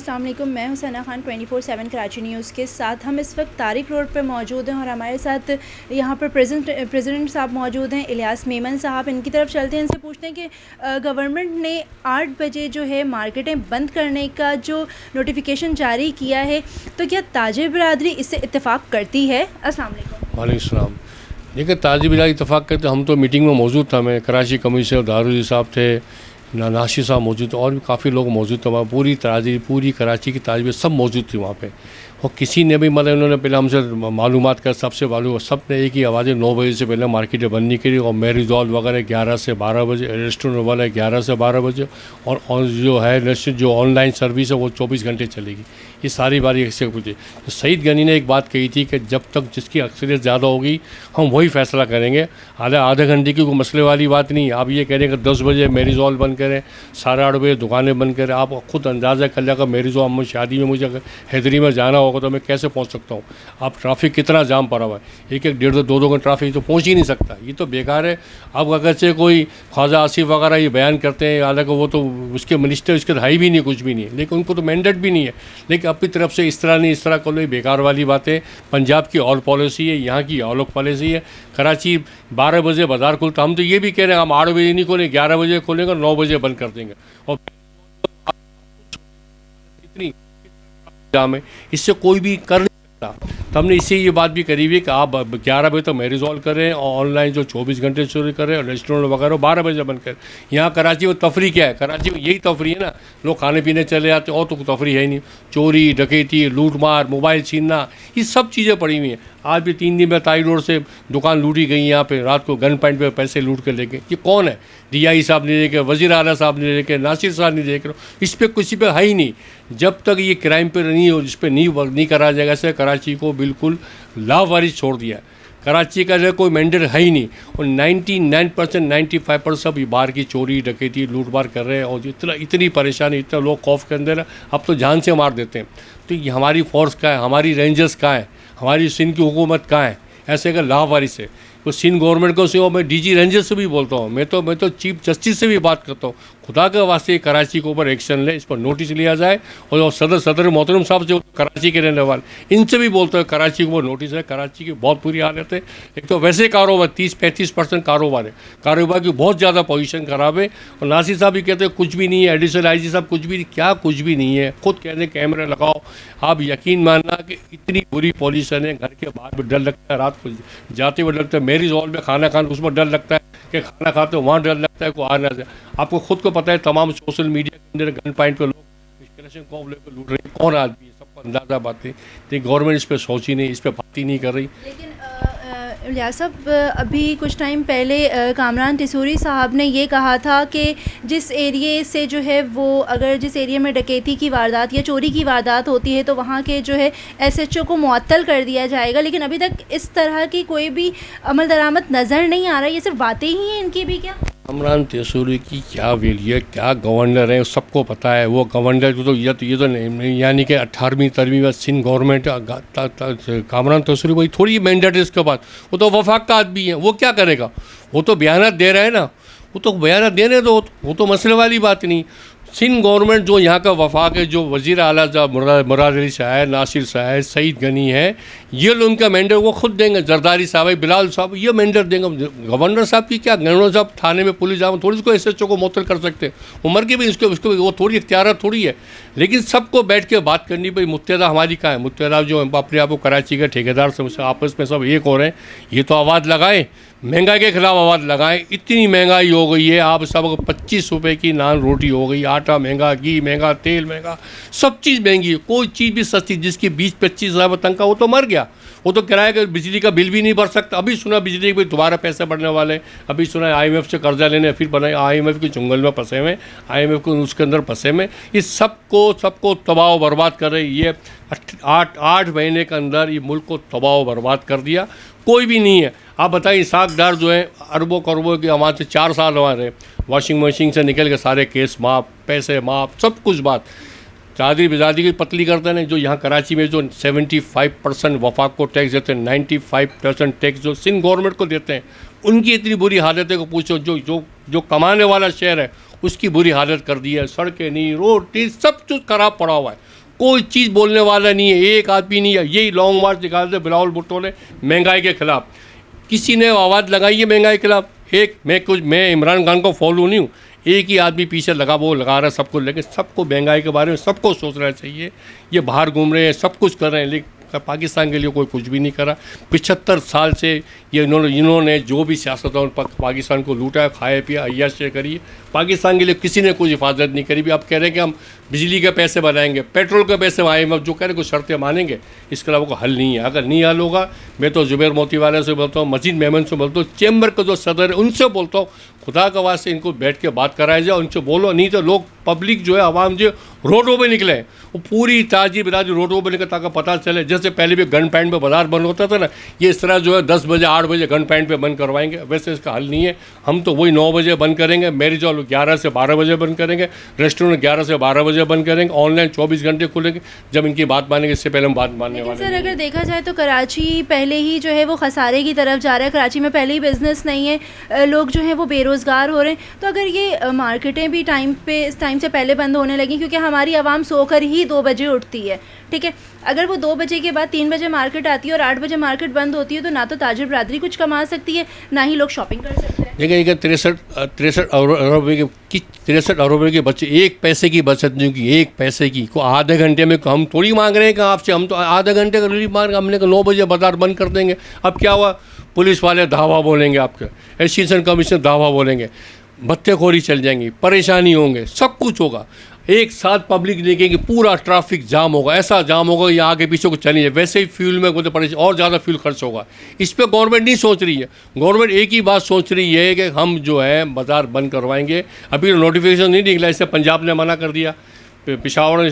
अस्सलाम वालेकुम। मैं हुसैना खान 24/7 कराची न्यूज़ के साथ। हम इस वक्त तारिक रोड पर मौजूद हैं और हमारे साथ यहाँ पर प्रेसिडेंट साहब मौजूद हैं, इलियास मेमन साहब। इनकी तरफ चलते हैं, इनसे पूछते हैं कि गवर्नमेंट ने 8 बजे जो है मार्केटें बंद करने का जो नोटिफिकेशन जारी किया है, तो क्या ताजिर बिरादरी इससे इत्तेफाक करती है? अस्सलाम वालेकुम। वालेकुम सलाम। देखिए, ताजिर बिरादरी इत्तेफाक करते, हम तो मीटिंग में मौजूद था। मैं कराची कमिश्नर दारूदी साहब थे, नासिर साहब मौजूद थे और भी काफ़ी लोग मौजूद थे वहाँ। पूरी कराची की ताजिर सब मौजूद थी वहाँ पे। और किसी ने भी मतलब उन्होंने पहले हमसे मालूमात कर सबसे मालूम सब ने एक ही आवाज़ 9 बजे से पहले मार्केटें बंद नहीं करी। और मैरिज हॉल वगैरह 11 से 12 बजे, रेस्टोरेंट वाले 11 से 12 बजे, और जो है जो ऑनलाइन सर्विस है वो 24 घंटे चलेगी। ये सारी बारी ऐसे पूछी। तो सईद गनी ने एक बात कही थी कि जब तक जिसकी अक्सरियत ज़्यादा होगी हम वही फैसला करेंगे। हालांकि आधे घंटे की कोई मसले वाली बात नहीं। आप ये कह रहे हैं कि 10 बजे मैरिज हॉल बंद करें, 8:30 बजे दुकानें बंद करें। आप खुद अंदाज़ा कर लेगा मैरिज हॉल में शादी में मुझे अगर हैदरी में जाना होगा तो मैं कैसे पहुंच सकता हूं? आप ट्रैफिक कितना जाम पड़ा हुआ है, एक 1.5-2 घंटे ट्रैफिक तो पहुंच ही नहीं सकता। ये तो बेकार है। अब अगर से कोई ख्वाजा आसिफ वगैरह ये बयान करते हैं, हालांकि वो तो उसके मिनिस्टर उसके है भी नहीं, कुछ भी नहीं है, लेकिन उनको तो मैंडेट भी नहीं है। लेकिन अपनी तरफ से इस तरह नहीं, इस तरह कर लो, बेकार वाली बातें। पंजाब की ऑल पॉलिसी है, यहाँ की ऑल पॉलिसी है। कराची 12 बजे बाजार खुलता, हम तो ये भी कह रहे हैं हम 8 बजे नहीं खोलेंगे, 11 बजे खोलेंगे, 9 बजे बंद कर देंगे। और इतनी जाम है, इससे कोई भी कर नहीं सकता। तो हमने इससे ये बात भी करी हुई कि आप 11 बजे तक मैरिज हॉल करें और ऑनलाइन जो 24 घंटे शुरू करें और रेस्टोरेंट वगैरह 12 बजे बंद करें। यहाँ कराची में तफरी क्या है? कराची में यही तफरी है ना, लोग खाने पीने चले जाते और तो तफरी है ही नहीं। चोरी डकैती, लूटमार, मोबाइल छीनना, ये सब चीज़ें पड़ी हुई हैं। आज भी 3 दिन में ताई रोड से दुकान लूटी गई, यहाँ पे रात को गन पॉइंट पे पैसे लूट कर लेके। ये कौन है? DI साहब नहीं लेके, वज़ीर आला साहब नहीं लेके, नासिर साहब नहीं देख रहे। इस पर किसी पे है ही नहीं। जब तक ये क्राइम पे नहीं हो, इस पर नहीं करा जाएगा, ऐसे कराची को बिल्कुल लावारिस छोड़ दिया। कराची का जो कोई मैंडेट है ही नहीं। और 99% 95% सब बाहर की चोरी डकैती लूटमार कर रहे हैं। और इतनी परेशानी, इतना लोग खौफ के अंदर है, अब तो जान से मार देते हैं। तो ये हमारी फोर्स कहाँ है? हमारी रेंजर्स कहाँ है? हमारी सिंध की हुकूमत कहाँ है? ऐसे अगर लावारिस है तो सिंध गवर्नमेंट को से, मैं DG रेंजर से भी बोलता हूँ, मैं तो चीफ जस्टिस से भी बात करता हूँ, खुदा के वास्ते कराची के ऊपर एक्शन ले, इस पर नोटिस लिया जाए। और सदर मोहतरम साहब जो कराची के रहने वाले, इनसे भी बोलते हैं कराची के ऊपर नोटिस है। कराची की बहुत बुरी हालत है। एक तो वैसे कारोबार 30-35% कारोबार है, कारोबार की बहुत ज़्यादा पोजीशन ख़राब है। और नासिर साहब भी कहते हैं कुछ भी नहीं है, एडिशनल IG साहब कुछ भी, क्या कुछ भी नहीं है? खुद कहते हैं कैमरे लगाओ। आप यकीन मानना कि इतनी बुरी पोजीशन है, घर के बाहर भी डर लगता है, रात को जाते हुए लगता है, मैरिज हॉल में खाना खाना उसमें डर लगता है कि खाना खाते हो वहाँ डर लगता है कोई आना जाए। आपको खुद को पता है तमाम सोशल मीडिया के अंदर गन पॉइंट पे लोग कॉम लेकर लूट रहे हैं। कौन आदमी है? सबको अंदाजा बात है। तो गवर्नमेंट इस पर सोच ही नहीं, इस पर बात ही नहीं कर रही। लेकिन इलियास साहब, अभी कुछ टाइम पहले कामरान तिसूरी साहब ने ये कहा था कि जिस एरिए से जो है वो, अगर जिस एरिया में डकैती की वारदात या चोरी की वारदात होती है तो वहाँ के जो है SHO को मुअत्तल कर दिया जाएगा। लेकिन अभी तक इस तरह की कोई भी अमल दरामद नज़र नहीं आ रहा है। ये सिर्फ बातें ही हैं इनकी भी क्या? कामरान तिसूरी की क्या वैल्यू है? क्या गवर्नर है? सबको पता है वो गवर्नर तो ये तो नहीं, यानी कि 18वीं 13वीं में सिंध गवर्नमेंट कामरान तिसूरी वही थोड़ी मैंडेट है इसके बाद। वो तो वफाक का आदमी है, वो क्या करेगा? वो तो बयान दे रहे हैं ना, वो तो बयान देने दो, वो तो मसले वाली बात नहीं। सिंध गवर्नमेंट जो यहाँ का वफाक है, जो वज़ीर आला मुराद अली साहब, नासिर साहब, सईद गनी है, ये लोग उनका मैंडेट वो खुद देंगे। जरदारी साहब, बिलाल साहब, ये मैंडेट देंगे। गवर्नर साहब की क्या? गवर्नर साहब थाने में पुलिस जाओ थोड़ी उसको SHO को मुअत्तल कर सकते हैं। उम्र के भी उसको वो थोड़ी इख्तियार थोड़ी है। लेकिन सबको बैठ के बात करनी भाई मुत्तहदा हमारी कहाँ है? मुत्तहदा जो अपने आप को कराची के ठेकेदार से आपस में सब एक हो रहे हैं, ये तो आवाज़ लगाएं, महंगाई के खिलाफ आवाज़ लगाएं। इतनी महंगाई हो गई है, आप सब 25 रुपये की नान रोटी हो गई, आटा महंगा, घी महंगा, तेल महंगा, सब चीज़ महंगी है। कोई चीज़ भी सस्ती, जिसकी 20-25 हज़ार तनख्वाह वो तो मर गया। वो तो किराए का बिजली का बिल भी नहीं भर सकता। अभी सुना बिजली के दोबारा पैसे बढ़ने वाले, अभी सुना IMF से कर्जा लेने फिर बनाए। IMF के चुंगल में फंसे हुए, IMF को उसके अंदर फंसे हुए। ये सबको तबाह बर्बाद कर रहे। ये 8 महीने के अंदर ये मुल्क को तबाह बर्बाद कर दिया। कोई भी नहीं है। आप बताइए इसाक डार जो है अरबों करोड़ों के वहाँ से 4 साल वहाँ रहे, वॉशिंग मशीन से निकल के सारे केस माफ़, पैसे माफ़, सब कुछ बात। चादरी बिजादी की पतली करते हैं। जो यहाँ कराची में जो 75% वफाक को टैक्स देते हैं, 95% टैक्स जो सिंध गवर्नमेंट को देते हैं, उनकी इतनी बुरी हालत है कि पूछो, जो जो जो कमाने वाला शहर है उसकी बुरी हालत कर दी है। सड़कें नहीं, रोड नहीं, सब कुछ खराब पड़ा हुआ है, कोई चीज़ बोलने वाला नहीं है, एक आदमी नहीं है। यही लॉन्ग मार्च निकालते बिलावल भुट्टो ने महंगाई के खिलाफ। किसी ने आवाज़ लगाई है महंगाई के खिलाफ? मैं इमरान खान को फॉलो नहीं हूँ, एक ही आदमी पीछे लगा, वो लगा रहा है सबको, लेकिन सबको महंगाई के बारे में सबको सोचना चाहिए। ये बाहर घूम रहे हैं, सब कुछ कर रहे हैं, लेकिन पाकिस्तान के लिए कोई कुछ भी नहीं करा। 75 साल से ये इन्होंने जो भी सियासतदान पाकिस्तान को लूटा, खाया पिया, अय्याशी करी, पाकिस्तान के लिए किसी ने कुछ हिफाजत नहीं करी। भी अब कह रहे हैं कि हम बिजली के पैसे बनाएंगे, पेट्रोल के पैसे IMF जो कह रहे हैं कुछ शर्तें मानेंगे, इसके अलावा कोई हल नहीं है। अगर नहीं हल होगा, मैं तो जुबैर मोती वाले से बोलता हूँ, मजीद मेमन से बोलता हूँ, चैम्बर का जो सदर है उनसे बोलता हूँ, खुदा का वास्ते इनको बैठ के बात कराया जाए, उनसे बोलो। नहीं तो लोग, पब्लिक जो है, आवाम जो रोडों पे निकले, वो पूरी ताजी बिराजी रोडों पे निकले, ताकि पता चले। जैसे पहले भी गन पॉइंट पे बाजार बंद होता था ना, ये इस तरह जो है 10 बजे 8 बजे गन पॉइंट पे बंद करवाएंगे, वैसे इसका हल नहीं है। हम तो वही 9 बजे बंद करेंगे, मैरिज हॉल 11 से 12 बजे बंद करेंगे, रेस्टोरेंट 11 से 12 बजे बंद करेंगे, ऑनलाइन 24 घंटे खुलेंगे। जब इनकी बात मानेंगे, इससे पहले हम बात मानने वाले। सर, अगर देखा जाए तो कराची पहले ही जो है वो खसारे की तरफ जा रहा है, कराची में पहले ही बिजनेस नहीं है, लोग जो है वो बेरोज़गार हो रहे हैं। तो अगर ये मार्केटें भी टाइम से पहले बंद होने लगी, क्योंकि हमारी आवाम सोकर ही 2 बजे उठती है, ठीक है, अगर वो 2 बजे के बाद 3 बजे मार्केट आती है और 8 बजे मार्केट बंद होती है, तो ना तो ताजिर बरादरी कुछ कमा सकती है, ना ही लोग शॉपिंग कर सकते हैं। देखिए, 63 अरब रुपये के बच्चे, 1 पैसे की बचत नहीं की, 1 पैसे की को आधे घंटे में। हम थोड़ी मांग रहे हैं कि आपसे, हम तो आधे घंटे का रिलीफ मांग, हमने कहा 9 बजे बाजार बंद कर देंगे। अब क्या हुआ, पुलिस वाले धावा बोलेंगे, आपके एसोसिएशन कमीशन धावा बोलेंगे, भत्तेखोरी चल जाएंगी, परेशानी होंगे, सब कुछ होगा। एक साथ पब्लिक देखेंगे, पूरा ट्रैफिक जाम होगा, ऐसा जाम होगा ये आगे पीछे को चली जाए। वैसे ही फ्यूल में कोई परेशानी, और ज़्यादा फ्यूल खर्च होगा। इस पर गवर्नमेंट नहीं सोच रही है। गवर्नमेंट एक ही बात सोच रही है कि हम जो है बाज़ार बंद करवाएंगे। अभी नोटिफिकेशन नहीं निकला, इससे पंजाब ने मना कर दिया, पेशावर ने,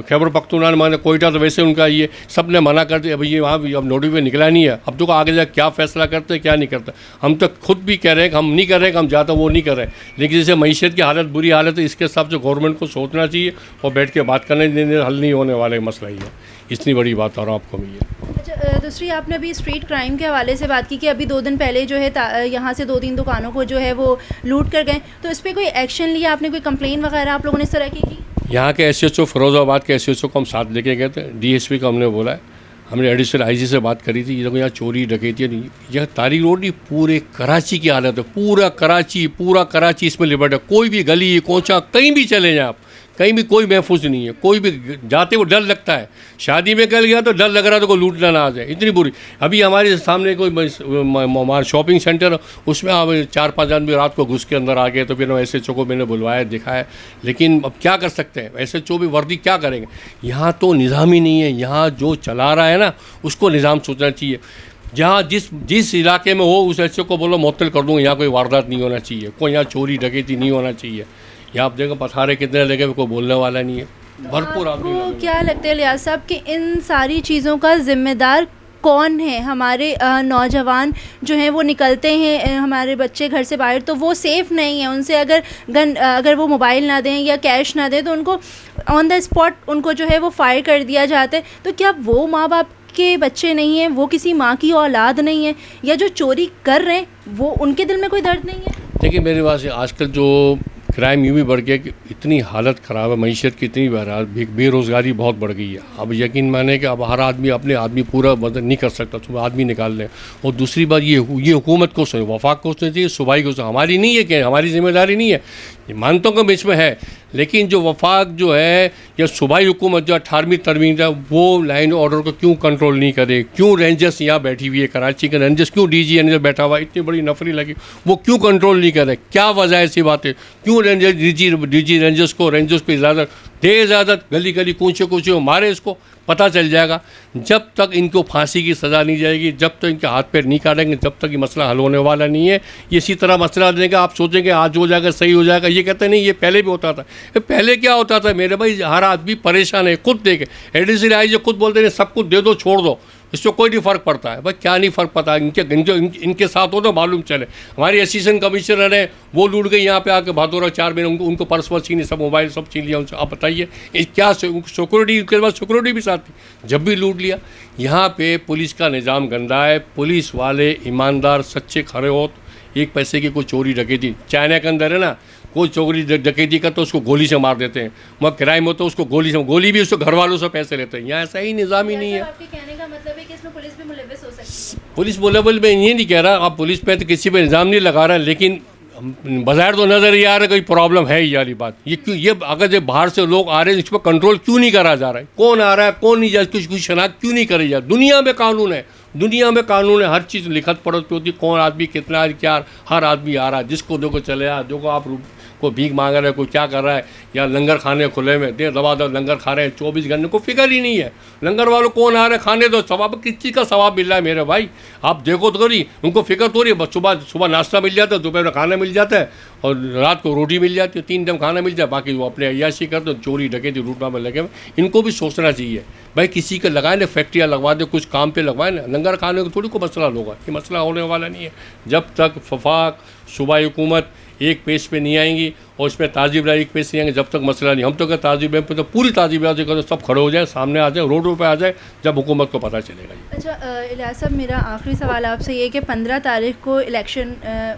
खैबर पख्तूनख्वा ने माना, कोयटा तो वैसे उनका ये सब ने मना कर दिया। अभी ये वहाँ भी अब नोटिफिकेशन निकला नहीं है। अब तो आगे जाकर क्या फैसला करते हैं, क्या नहीं करते। हम तो खुद भी कह रहे हैं कि हम नहीं कर रहे हैं, कि हम जाते वो नहीं कर रहे हैं, लेकिन जैसे मईशत की हालत बुरी हालत है, इसके हिसाब से गवर्नमेंट को सोचना चाहिए और बैठ के बात करने देने, हल नहीं होने वाले मसला ही है। इतनी बड़ी बात आ रहा हूँ आपको मैं ये। अच्छा, दूसरी आपने अभी स्ट्रीट क्राइम के हवाले से बात की कि अभी 2 दिन पहले जो है यहाँ से 2-3 दुकानों को जो है वो लूट कर गए, तो इस पर कोई एक्शन लिया आपने, कोई कंप्लेन वगैरह आप लोगों ने इस तरह की? यहाँ के SHO फिरोज़ाबाद के SHO को हम साथ लेके गए थे, DSP को हमने बोला है, हमने एडिशनल IG से बात करी थी, ये लोग यहाँ चोरी डकैती नहीं, यह तारिक रोड नहीं, पूरे कराची की हालत है, पूरा कराची इसमें लिबर्ट है। कोई भी गली कोचा कहीं भी चले जाए आप, कहीं भी कोई महफूज नहीं है, कोई भी जाते वो डर लगता है। शादी में कल गया तो डर लग रहा था कोई लूटना ना आ जाए, इतनी बुरी। अभी हमारे सामने कोई हमारा शॉपिंग सेंटर, उसमें 4-5 आदमी रात को घुस के अंदर आ गए, तो फिर SHO को मैंने बुलवाया, दिखाया, लेकिन अब क्या कर सकते हैं, SHO भी वर्दी क्या करेंगे। यहाँ तो निज़ाम ही नहीं है, यहाँ जो चला रहा है ना उसको निज़ाम सोचना चाहिए। जहाँ जिस इलाके में हो उस SHO को बोलो मुअत्तल कर दूँगा, यहाँ कोई वारदात नहीं होना चाहिए, कोई यहाँ चोरी डकैती नहीं होना चाहिए। यहाँ आप देखो पथारे कितने लगे, कोई बोलने वाला नहीं है, भरपूर आदमी। आपको क्या लगता है लियाज़ साहब कि इन सारी चीज़ों का ज़िम्मेदार कौन है? हमारे नौजवान जो हैं वो निकलते हैं, हमारे बच्चे घर से बाहर, तो वो सेफ़ नहीं है। उनसे अगर वो मोबाइल ना दें या कैश ना दें, तो उनको ऑन द स्पॉट उनको जो है वो फायर कर दिया जाता है। तो क्या वो माँ बाप के बच्चे नहीं हैं, वो किसी माँ की औलाद नहीं है, या जो चोरी कर रहे हैं वो उनके दिल में कोई दर्द नहीं है? देखिए, मेरे पास आजकल जो क्राइम यूँ भी बढ़ गया कि इतनी हालत ख़राब है, मईशत की इतनी बेरोज़गारी बहुत बढ़ गई है। अब यकीन माने कि अब हर आदमी अपने आदमी पूरा मदद नहीं कर सकता, तो आदमी निकाल लें। और दूसरी बात ये हुकूमत को वफाक को सोचना चाहिए, सूबाई को, हमारी नहीं है कि हमारी जिम्मेदारी नहीं है, मानतों के बीच में है, लेकिन जो वफाक जो है या सूबाई हुकूमत जो 18वीं तरमीम है, वो लाइन ऑर्डर को क्यों कंट्रोल नहीं करे? क्यों रेंजर्स यहाँ बैठी हुई है, कराची के रेंजर्स क्यों DG रेंजर बैठा हुआ, इतनी बड़ी नफरी लगी, वो क्यों कंट्रोल नहीं करे? क्या वजह है ऐसी बातें? क्यों DG रेंजर्स को इजाज़त दे, इजाज़त गली गली कूचे मारे, इसको पता चल जाएगा। जब तक इनको फांसी की सज़ा नहीं जाएगी, जब तक इनके हाथ पैर नहीं काटेंगे, जब तक ये मसला हल होने वाला नहीं है। ये इसी तरह मसला देगा, आप सोचेंगे आज हो जाएगा, सही हो जाएगा, ये कहते नहीं, ये पहले भी होता था। पहले क्या होता था मेरे भाई, हर आदमी परेशान है, खुद देखे एडिशनल IG खुद बोलते हैं सब कुछ दे दो, छोड़ दो, इससे कोई नहीं फ़र्क पड़ता है। भाई क्या नहीं फ़र्क पड़ता, इनके साथ हो तो मालूम चले। हमारी एसोसिएशन कमिश्नर है, वो लूट गई यहाँ पे आके भादोरा 4 महीने, उनको पर्स वर्स छीनी, सब मोबाइल सब छीन लिया उनसे। आप बताइए क्या सिक्योरिटी, उनके पास सिक्योरिटी भी साथ थी, जब भी लूट लिया। यहाँ पे पुलिस का निज़ाम गंदा है, पुलिस वाले ईमानदार सच्चे खरे होत एक पैसे की कोई चोरी डकैती चाइना के अंदर है ना, कोई चोरी डकैती का तो उसको गोली से मार देते हैं, वहाँ क्राइम हो तो उसको गोली भी उसको घर वालों से पैसे लेते हैं। यहाँ ऐसा ही निज़ाम ही नहीं है। आपके कहने का मतलब है कि इसमें पुलिस भी मुलव्वस हो सकती है? पुलिस लेवल में ये नहीं कह रहा, आप पुलिस पे तो किसी पे इल्ज़ाम नहीं लगा रहा, लेकिन बाज़ार तो नज़र ही आ रहा है कोई प्रॉब्लम है ही वाली बात। ये क्यों, ये अगर जब बाहर से लोग आ रहे हैं इस पर कंट्रोल क्यों नहीं करा जा रहा है? कौन आ रहा है कौन नहीं जा रहा, कुछ शनाख्त क्यों नहीं करी जा? दुनिया में कानून है, दुनिया में कानून है, हर चीज़ लिखत पढ़त पे होती, कौन आदमी कितना क्या, हर आदमी आ रहा है, जिसको देखो चले आ, देखो आप कोई भीख मांग रहा है, कोई क्या कर रहा है, या लंगर खाने खुले में दे दबा दो लंगर खा रहे हैं 24 घंटे, को फिक्र ही नहीं है लंगर वालों कौन आ रहे हैं खाने दो, सवाब किस चीज़ का सवाब मिल रहा है मेरे भाई? आप देखो तो करी, उनको फिक्र तो रही है, सुबह नाश्ता मिल जाता है, दोपहर में खाना मिल जाता है और रात को रोटी मिल जाती है, 3 टाइम खाना मिल जाए, बाकी वो अपने अय्याशी करते, चोरी डकैती लूटमा में लगे हुए। इनको भी सोचना चाहिए भाई, किसी का लगाए ना, फैक्ट्रियाँ लगवा दे, कुछ काम पे लगवाए ना, लंगर खाने को थोड़ी को मसला होगा, ये मसला होने वाला नहीं है जब तक वफाक सूबाई हुकूमत एक पेज पे नहीं आएंगी और उसमें ताजीब राय एक पेज नहीं आएंगे, जब तक मसला नहीं। हम तो कहते ताजीब पे तो पूरी ताजीब राय करो, सब खड़े हो जाए, सामने आ जाए, रोडों पे आ जाए, जब हुकूमत को पता चलेगा। अच्छा इलियास साहब, मेरा आखिरी सवाल आपसे ये कि 15 तारीख को इलेक्शन,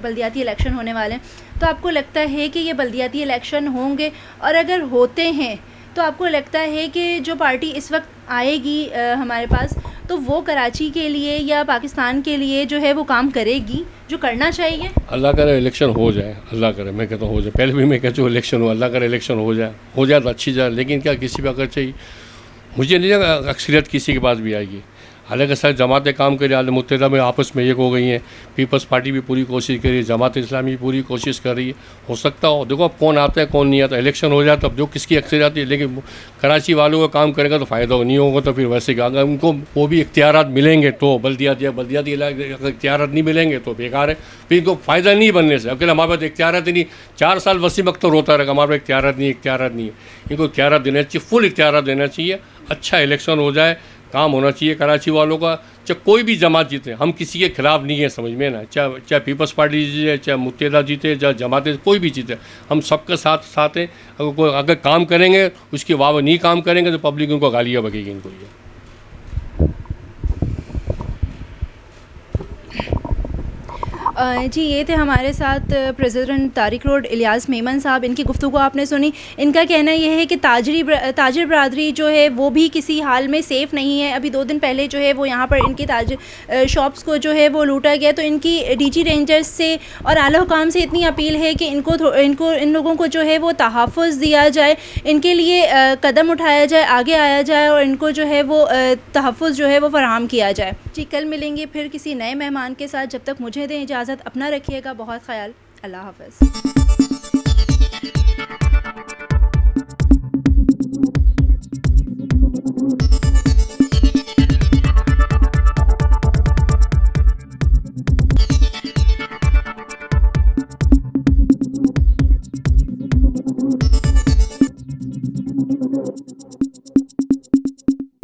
बल्दियाती इलेक्शन होने वाले हैं, तो आपको लगता है कि ये बल्दियाती इलेक्शन होंगे, और अगर होते हैं तो आपको लगता है कि जो पार्टी इस वक्त आएगी हमारे पास, तो वो कराची के लिए या पाकिस्तान के लिए जो है वो काम करेगी जो करना चाहिए? अल्लाह करे इलेक्शन हो जाए, अल्लाह करे, मैं कहता हूँ हो जाए, पहले भी मैं कहता हूँ इलेक्शन हो, अल्लाह करे इलेक्शन हो जाए तो अच्छी जाए, लेकिन क्या किसी पर अगर चाहिए, मुझे नहीं लगा अक्सरियत किसी के पास भी आएगी। हालांकि सर जमातें काम करी, आलम मुत्तहिदा में आपस में एक हो गई हैं, पीपल्स पार्टी भी पूरी कोशिश कर रही है, जमात इस्लामी भी पूरी कोशिश कर रही है, हो सकता हो, देखो अब कौन आता है कौन नहीं आता, इलेक्शन हो जाए तब जो किसकी अक्सरियत आती है, लेकिन कराची वालों का काम करेगा तो फ़ायदा हो, नहीं होगा तो फिर वैसे क्या, अगर उनको वो भी इख्तियारात मिलेंगे तो बल्दियाती इख्तियारात नहीं मिलेंगे तो बेकार है, फिर इनको फ़ायदा नहीं बनने से। अकेले हमारे पास इख्तियारात ही नहीं, 4 साल वसीम अख्तर रोता रहेगा हमारे पास इख्तियारात नहीं है, इनको इख्तियारात देना चाहिए, फुल इख्तियारात देना चाहिए, अच्छा इलेक्शन हो जाए, काम होना चाहिए कराची वालों का। चाहे कोई भी जमात जीते, हम किसी के खिलाफ नहीं है, समझ में ना, चाहे पीपल्स पार्टी जीते, चाहे मुत्तहिदा जीते, चाहे जमातें, कोई भी जीते, हम सबके साथ हैं। अगर काम करेंगे उसके वाह नहीं काम करेंगे तो पब्लिक उनको गालियाँ बकेगी इनको। ये जी, ये थे हमारे साथ प्रेसिडेंट तारिक रोड इलियास मेमन साहब। इनकी गुफ्तगू आपने सुनी। इनका कहना यह है कि ताजिर बरादरी जो है वो भी किसी हाल में सेफ़ नहीं है। अभी 2 दिन पहले जो है वो यहाँ पर इनकी शॉप्स को जो है वो लूटा गया। तो इनकी डीजी रेंजर्स से और आला हुकाम से इतनी अपील है कि इन लोगों को जो है वो तहफ़्फ़ुज़ दिया जाए, इनके लिए कदम उठाया जाए, आगे आया जाए और इनको जो है वो तहफ़्फ़ुज़ जो है वो फ़राहम किया जाए। जी, कल मिलेंगे फिर किसी नए मेहमान के साथ। जब तक मुझे दें इजाज़त, अपना रखिएगा बहुत ख्याल। अल्लाह हाफ़िज़।